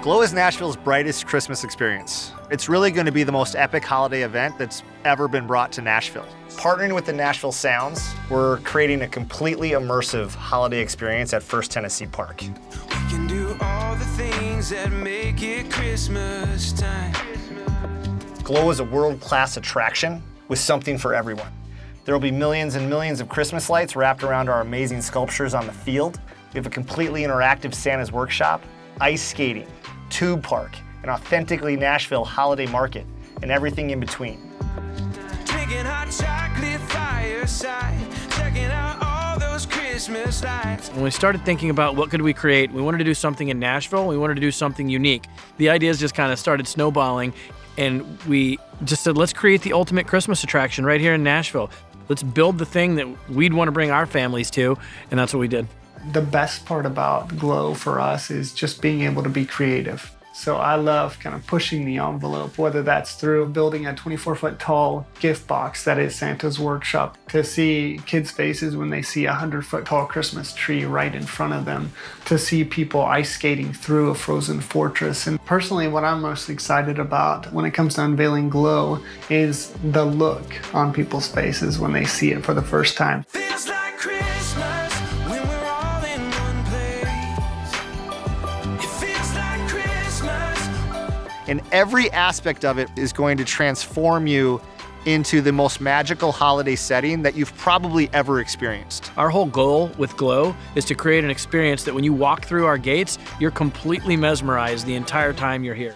Glow is Nashville's brightest Christmas experience. It's really going to be the most epic holiday event that's ever been brought to Nashville. Partnering with the Nashville Sounds, we're creating a completely immersive holiday experience at First Tennessee Park. We can do all the things that make it Christmas time. Glow is a world-class attraction with something for everyone. There will be millions and millions of Christmas lights wrapped around our amazing sculptures on the field. We have a completely interactive Santa's workshop, ice skating, tube park, an authentically Nashville holiday market, and everything in between. Drinking hot chocolate fireside, checking out all those Christmas lights. When we started thinking about what could we create, we wanted to do something in Nashville. We wanted to do something unique. The ideas just kind of started snowballing, and we just said, let's create the ultimate Christmas attraction right here in Nashville. Let's build the thing that we'd want to bring our families to, and that's what we did. The best part about Glow for us is just being able to be creative. So I love kind of pushing the envelope, whether that's through building a 24-foot tall gift box that is Santa's workshop, to see kids' faces when they see a 100-foot tall Christmas tree right in front of them, to see people ice skating through a frozen fortress. And personally, what I'm most excited about when it comes to unveiling Glow is the look on people's faces when they see it for the first time. Feels like Christmas when we're all in one place. It feels like Christmas. And every aspect of it is going to transform you into the most magical holiday setting that you've probably ever experienced. Our whole goal with Glow is to create an experience that when you walk through our gates, you're completely mesmerized the entire time you're here.